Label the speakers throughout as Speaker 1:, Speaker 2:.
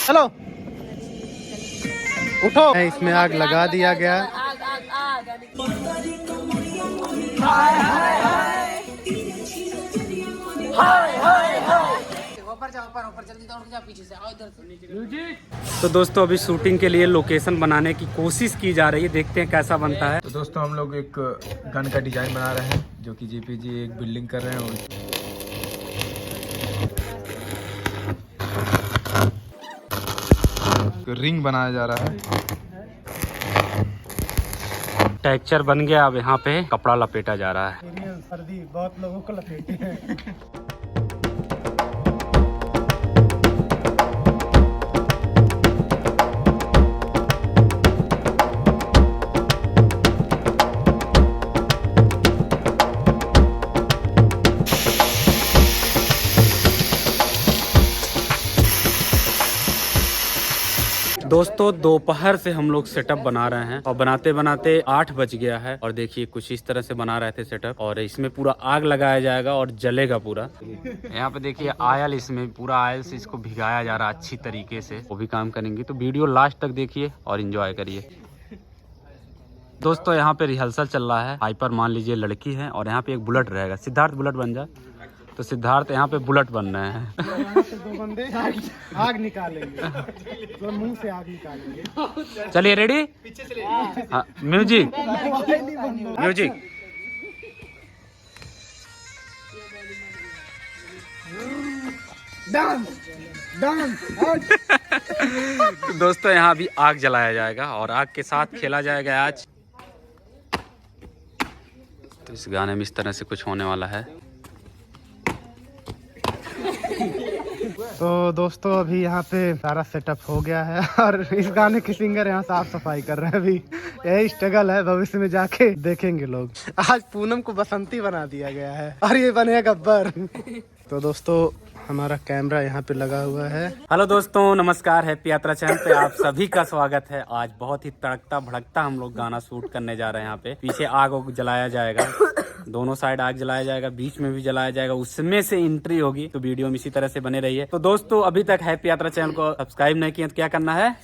Speaker 1: चलो उठो। इसमें आग लगा दिया गया। तो दोस्तों अभी शूटिंग के लिए लोकेशन बनाने की कोशिश की जा रही है, देखते हैं कैसा बनता है।
Speaker 2: तो दोस्तों हम लोग एक गन का डिजाइन बना रहे हैं, जो कि जेपीजी एक बिल्डिंग कर रहे हैं और रिंग बनाया जा रहा है।
Speaker 3: टेक्सचर बन गया, अब यहाँ पे कपड़ा लपेटा जा रहा है।
Speaker 1: सर्दी बहुत लोगों को लपेटी है।
Speaker 3: दोस्तों दोपहर से हम लोग सेटअप बना रहे हैं और बनाते बनाते 8 बज गया है। और देखिए कुछ इस तरह से बना रहे थे सेटअप, और इसमें पूरा आग लगाया जाएगा और जलेगा पूरा। यहाँ पे देखिए आयल, इसमें पूरा आयल से इसको भिगाया जा रहा है अच्छी तरीके से, वो भी काम करेंगे। तो वीडियो लास्ट तक देखिए और एंजॉय करिए। दोस्तों यहाँ पे रिहर्सल चल रहा है। हाइपर मान लीजिए लड़की है और यहाँ पे एक बुलेट रहेगा, सिद्धार्थ बुलेट बन जाए। तो सिद्धार्थ यहाँ पे बुलेट बन रहे हैं।
Speaker 1: यहाँ से 2 बंदे आग निकालेंगे, तो मुंह से आग निकालेंगे।
Speaker 3: चलिए रेडी, म्यूजिक म्यूजिक। दोस्तों यहाँ भी आग जलाया जाएगा और आग के साथ खेला जाएगा आज। तो इस गाने में इस तरह से कुछ होने वाला है।
Speaker 1: तो दोस्तों अभी यहाँ पे सारा सेटअप हो गया है और इस गाने के सिंगर यहाँ साफ सफाई कर रहे हैं। अभी यही स्ट्रगल है, भविष्य में जाके देखेंगे लोग। आज पूनम को बसंती बना दिया गया है और ये बनेगा गब्बर। तो दोस्तों हमारा कैमरा यहाँ पे लगा हुआ है।
Speaker 3: हेलो दोस्तों, नमस्कार। हैप्पी यात्रा चैनल पे आप सभी का स्वागत है। आज बहुत ही तड़कता भड़कता हम लोग गाना शूट करने जा रहे हैं। यहाँ पे पीछे आग जलाया जाएगा, दोनों साइड आग जलाया जाएगा, बीच में भी जलाया जाएगा, उसमें से एंट्री होगी। तो वीडियो में इसी तरह से बने रहिए। तो दोस्तों अभी तक हैप्पी यात्रा चैनल को सब्सक्राइब नहीं किया तो क्या करना है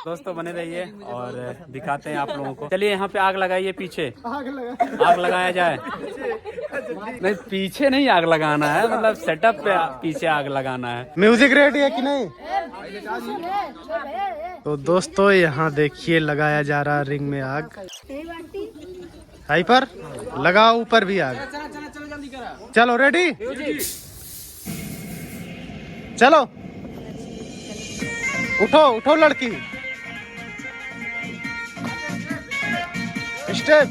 Speaker 3: दोस्तों, बने रहिए और दिखाते हैं आप लोगों को। चलिए यहाँ पे आग लगाइए, पीछे आग लगाया जाए। नहीं पीछे नहीं आग लगाना है, मतलब सेटअप पे पीछे आग लगाना है।
Speaker 1: म्यूजिक रेडी है कि नहीं? तो दोस्तों यहाँ देखिए लगाया जा रहा है रिंग में आग। हाइपर लगाओ, ऊपर भी आग। चलो रेडी, चलो उठो उठो लड़की, स्टेप।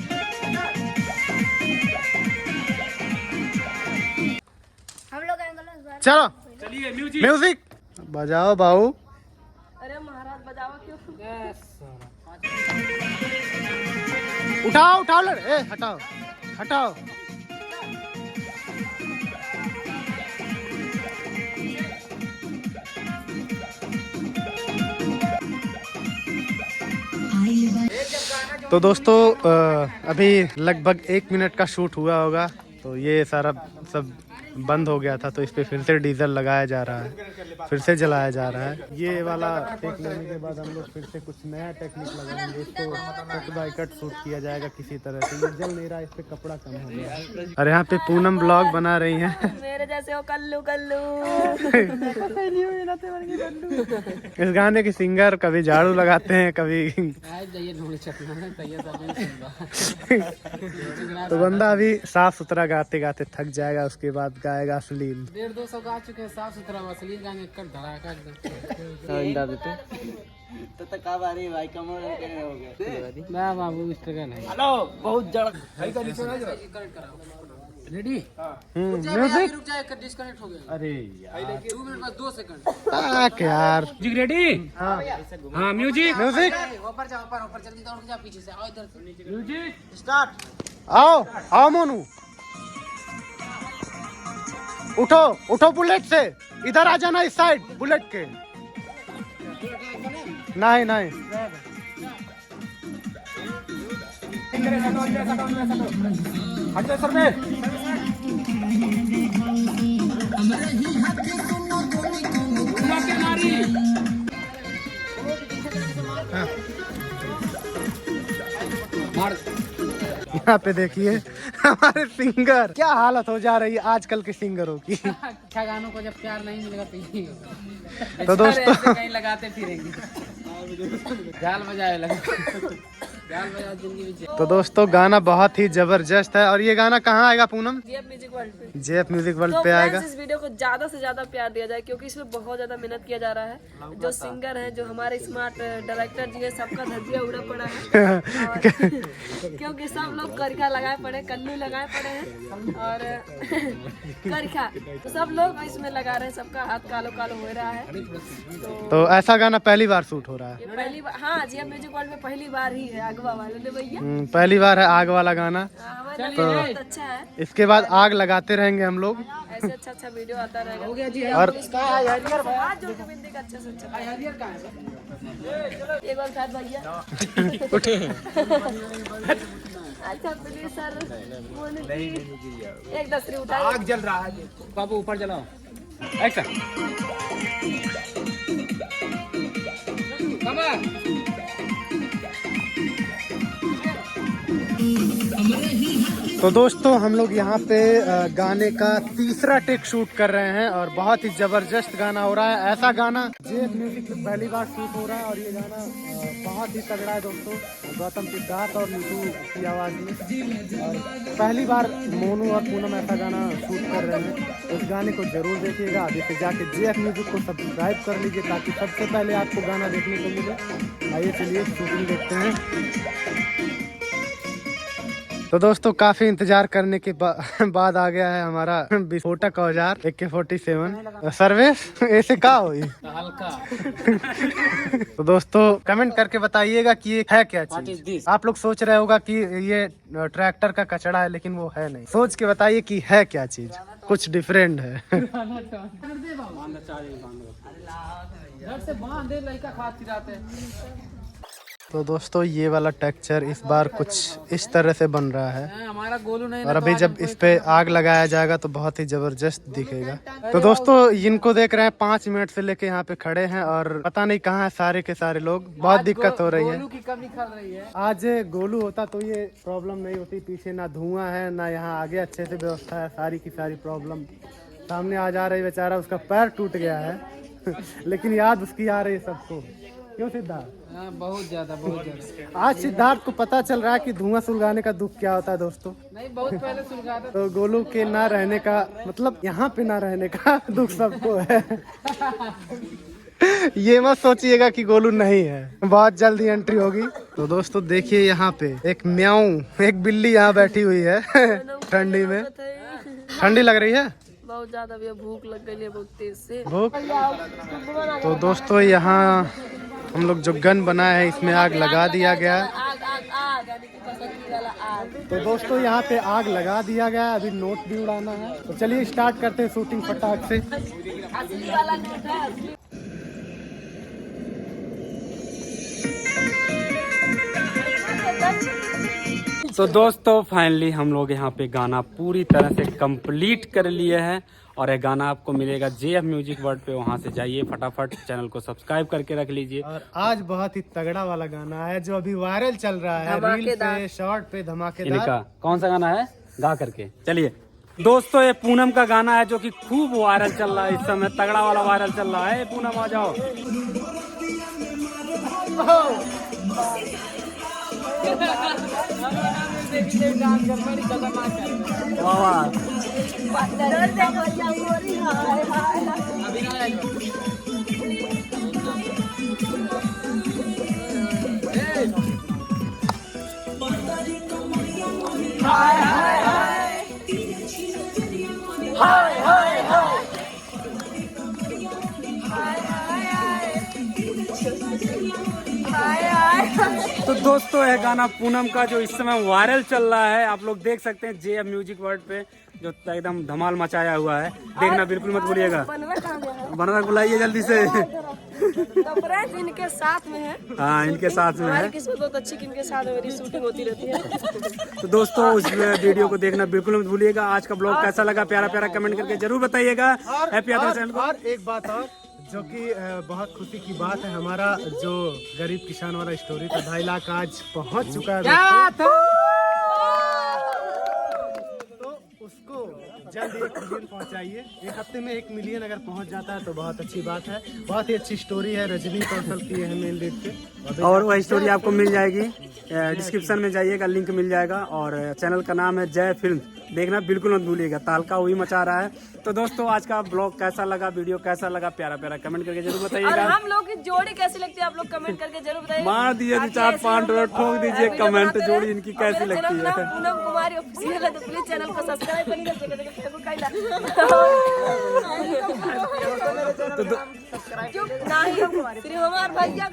Speaker 1: चलो
Speaker 3: चलिए
Speaker 1: म्यूजिक बजाओ बाबू।
Speaker 4: अरे महाराज बजावा क्यों?
Speaker 1: उठाओ उठाओ हटाओ हटाओ। तो दोस्तों अभी लगभग 1 मिनट का शूट हुआ होगा। तो ये सारा सब बंद हो गया था, तो इस पे फिर से डीजल लगाया जा रहा है, फिर से जलाया जा रहा है। ये वाला टेक लेने के बाद हम लोग फिर से कुछ नया टेक्निक लगाएंगे। इसको कट बाय कट शूट किया जाएगा किसी तरह से। ये जल नहीं रहा, इस पे कपड़ा कम हो गया। और यहाँ पे पूनम ब्लॉग बना रही हैं।
Speaker 4: मेरे जैसे हो कल्लू कल्लू।
Speaker 1: इस गाने के सिंगर कभी झाड़ू लगाते हैं, कभी तो बंदा अभी साफ सुथरा गाते गाते थक जाएगा, उसके बाद गाएगा अश्लील।
Speaker 5: 150-200 गा चुके हैं साफ सुथरा, अश्लील गाएंगे कर धड़ाका
Speaker 6: तो कब आ रही भाई, कमर हो गए
Speaker 5: ना बाबू स्ट्रगल है।
Speaker 6: हेलो बहुत जड़
Speaker 5: रेडी
Speaker 1: म्यूजिक।
Speaker 5: रुक जाए, डिस्कनेक्ट हो गया।
Speaker 1: अरे यार
Speaker 5: 2 मिनट बस 2 सेकंड।
Speaker 1: यार
Speaker 3: म्यूजिक रेडी। हाँ म्यूजिक
Speaker 1: म्यूजिक
Speaker 5: ऊपर जा, ऊपर जल्दी दौड़ के जा, पीछे से आओ इधर से।
Speaker 3: Music
Speaker 1: start. आओ आओ मोनू, उठो उठो बुलेट से, इधर आ जाना इस साइड बुलेट के। नहीं नहीं
Speaker 3: हटो सर में।
Speaker 5: नारे
Speaker 1: यहाँ पे देखिए हमारे सिंगर, क्या हालत हो जा रही है आजकल के सिंगरों की।
Speaker 5: अच्छा गानों को जब प्यार नहीं मिलेगा तो यही होगा।
Speaker 1: तो दोस्तों
Speaker 5: कहीं लगाते फिरेंगे, जाल बजाए लगे, जाल बजा जिंदगी में।
Speaker 1: तो दोस्तों गाना बहुत ही जबरदस्त है। और ये गाना कहाँ आएगा पूनम?
Speaker 4: जेएफ म्यूजिक वर्ल्ड पे।
Speaker 1: जेएफ म्यूजिक वर्ल्ड
Speaker 4: तो
Speaker 1: पे आएगा।
Speaker 4: फ्रेंड्स, इस वीडियो को ज्यादा से ज्यादा प्यार दिया जाए क्योंकि इसमें बहुत ज्यादा मेहनत किया जा रहा है। जो सिंगर हैं, जो हमारे स्मार्ट डायरेक्टर जी है, सबका धज्जिया उड़ा पड़ा है और क्योंकि सब लोग करखा लगाए पड़े, कल्लू लगाए पड़े हैं और करखा, तो सब लोग इसमें लगा रहे हैं, सबका हाथ कालो कालो हो रहा है।
Speaker 1: तो ऐसा गाना पहली बार शूट हो रहा है।
Speaker 4: ये पहली बार, हाँ, जेएफ म्यूजिक वर्ल्ड में पहली बार ही है आगवा वाले ने भैया।
Speaker 1: पहली बार है आग वाला गाना।
Speaker 4: हमारे लिए बहुत अच्छा है।
Speaker 1: इसके बाद आग लगाते रहेंगे हम लोग।
Speaker 4: ऐसे अच्छा वीडियो आता रहेगा। हो गया जी।
Speaker 1: और
Speaker 4: हाथ जोड़ के बिंदी का अच्छा से अच्छा। एक बार साथ भैया। अच्छा प्लीज सर, एक 10 उठा।
Speaker 5: आग जल रहा है बाबू, ऊपर जलाओ। एक्शन।
Speaker 1: तो दोस्तों हम लोग यहाँ पे गाने का तीसरा टेक शूट कर रहे हैं और बहुत ही जबरदस्त गाना हो रहा है। ऐसा गाना जेएफ म्यूजिक में पहली बार शूट हो रहा है और ये गाना बहुत ही तगड़ा है दोस्तों। गौतम सिद्धार्थ और नीतू की आवाज़ में, और पहली बार मोनू और पूनम ऐसा गाना शूट कर रहे हैं। उस गाने को जरूर देखिएगा। अभी से जाके जेएफ म्यूजिक को सब्सक्राइब कर लीजिए ताकि सबसे पहले आपको गाना देखने को मिले। आइए चलिए शूटिंग देखते हैं। तो दोस्तों काफी इंतजार करने के बाद आ गया है हमारा विस्फोटक औजार AK-47 सर्विस। ऐसे का हुई
Speaker 5: हल्का।
Speaker 1: तो दोस्तों कमेंट करके बताइएगा कि ये है क्या चीज। आप लोग सोच रहे होगा कि ये ट्रैक्टर का कचरा है, लेकिन वो है नहीं। सोच के बताइए कि है क्या चीज। कुछ डिफरेंट है।
Speaker 5: से बांधे लड़का खाती रहते हैं।
Speaker 1: तो दोस्तों ये वाला टेक्सचर इस बार कुछ इस तरह से बन रहा है
Speaker 5: हमारा गोलू नहीं।
Speaker 1: और अभी जब इस पे आग लगाया जाएगा तो बहुत ही जबरदस्त दिखेगा। तो दोस्तों इनको देख रहे हैं 5 मिनट से लेके यहाँ पे खड़े हैं और पता नहीं कहाँ है सारे के सारे लोग। बहुत दिक्कत हो रही है।
Speaker 5: गोलू की कमी खल रही है।
Speaker 1: आज गोलू होता तो ये प्रॉब्लम नहीं होती। पीछे ना धुआं है ना यहाँ आगे अच्छे से व्यवस्था है। सारी की सारी प्रॉब्लम सामने आ जा रही। बेचारा उसका पैर टूट गया है लेकिन याद उसकी आ रही है सबको। क्यों सिद्धार्थ?
Speaker 5: बहुत ज्यादा, बहुत ज्यादा।
Speaker 1: आज सिद्धार्थ को पता चल रहा है कि धुआं सुलगाने का दुख क्या होता है दोस्तों।
Speaker 5: नहीं, बहुत पहले सुलगा था।
Speaker 1: तो गोलू के ना रहने का मतलब यहाँ पे ना रहने का दुख सबको है। ये मत सोचिएगा कि गोलू नहीं है, बहुत जल्दी एंट्री होगी। तो दोस्तों देखिए यहाँ पे एक म्याऊ, एक बिल्ली यहाँ बैठी हुई है ठंडी में। ठंडी लग रही है
Speaker 4: बहुत ज्यादा। भी भूख लग गई है बहुत तेज से।
Speaker 1: भूख। तो दोस्तों यहाँ हम लोग जो गन बनाए हैं इसमें आग लगा दिया गया है।
Speaker 4: आग आग आग यानी कि पसंद वाला आग।
Speaker 1: तो दोस्तों यहाँ पे आग लगा दिया गया है। अभी नोट भी उड़ाना है। तो चलिए स्टार्ट करते हैं शूटिंग फटाक से।
Speaker 4: असली वाला नोट है, असली।
Speaker 3: तो दोस्तों फाइनली हम लोग यहाँ पे गाना पूरी तरह से कंप्लीट कर लिए हैं और ये गाना आपको मिलेगा जेएफ म्यूजिक वर्ल्ड पे। वहाँ से जाइए फटाफट, चैनल को सब्सक्राइब करके रख लीजिए।
Speaker 1: और आज बहुत ही तगड़ा वाला गाना है जो अभी वायरल चल रहा है, रील पे, शॉर्ट पे, धमाकेदार।
Speaker 3: इनका कौन सा गाना है गा करके चलिए। दोस्तों ये पूनम का गाना है जो कि खूब वायरल चल रहा है इस समय। तगड़ा वाला वायरल चल रहा है। पूनम आ जाओ। तो दोस्तों यह गाना पूनम का जो इस समय वायरल चल रहा है, आप लोग देख सकते हैं जेएफ म्यूजिक वर्ल्ड पे, जो एकदम धमाल मचाया हुआ है। देखना बिल्कुल मत भूलिएगा। बनवा बुलाइए जल्दी से।
Speaker 4: तो फ्रेंड्स इनके साथ में है।
Speaker 3: हाँ इनके साथ में है।
Speaker 4: हमारी किस्मत बहुत अच्छी कि इनके साथ मेरी शूटिंग होती रहती है।
Speaker 3: तो दोस्तों उस वीडियो को देखना बिल्कुल मत भूलिएगा। आज का ब्लॉग कैसा लगा प्यारा प्यारा कमेंट करके जरूर बताइएगा। हैप्पी यात्रा चैनल को।
Speaker 1: और एक बात और जो कि बहुत खुशी की बात है, हमारा जो गरीब किसान वाला स्टोरी था 2.5 लाख आज पहुंच चुका है। जल्द 1 मिलियन पहुंचाइए। एक हफ्ते में 1 मिलियन अगर पहुंच जाता है तो बहुत अच्छी बात है। बहुत ही अच्छी स्टोरी है, रजनी कौशल की है मेन लीड पे।
Speaker 3: और वह स्टोरी आपको मिल जाएगी, डिस्क्रिप्शन में जाइएगा, लिंक मिल जाएगा। और चैनल का नाम है जय फिल्म, देखना बिल्कुल मत भूलिएगा, तालका वही मचा रहा है। तो दोस्तों आज का ब्लॉग कैसा लगा, वीडियो कैसा लगा, प्यारा प्यारा कमेंट करके जरूर
Speaker 4: और
Speaker 3: बताइएगा।
Speaker 4: हम लोग की जोड़ी कैसी लगती है आप लोग कमेंट करके जरूर बताइए।
Speaker 3: मार दीजिए
Speaker 4: ताकि
Speaker 3: 4-5
Speaker 4: ऐसे
Speaker 3: ठोक दीजिए
Speaker 4: वीडियो
Speaker 3: कमेंट,
Speaker 4: बनाते
Speaker 3: जोड़ी
Speaker 4: रहें।
Speaker 3: इनकी
Speaker 4: और
Speaker 3: कैसी
Speaker 4: मेरा
Speaker 3: लगती
Speaker 4: चैनल का
Speaker 3: है।
Speaker 4: नाम पूनम कुमारी ऑफिशियल है, तो प्लीज चैनल को सब्सक्राइब करिएगा। फिर हमारे भैया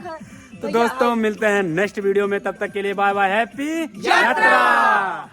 Speaker 3: तो दोस्तों मिलते हैं नेक्स्ट वीडियो में, तब तक के लिए बाय बाय, हैप्पी यात्रा।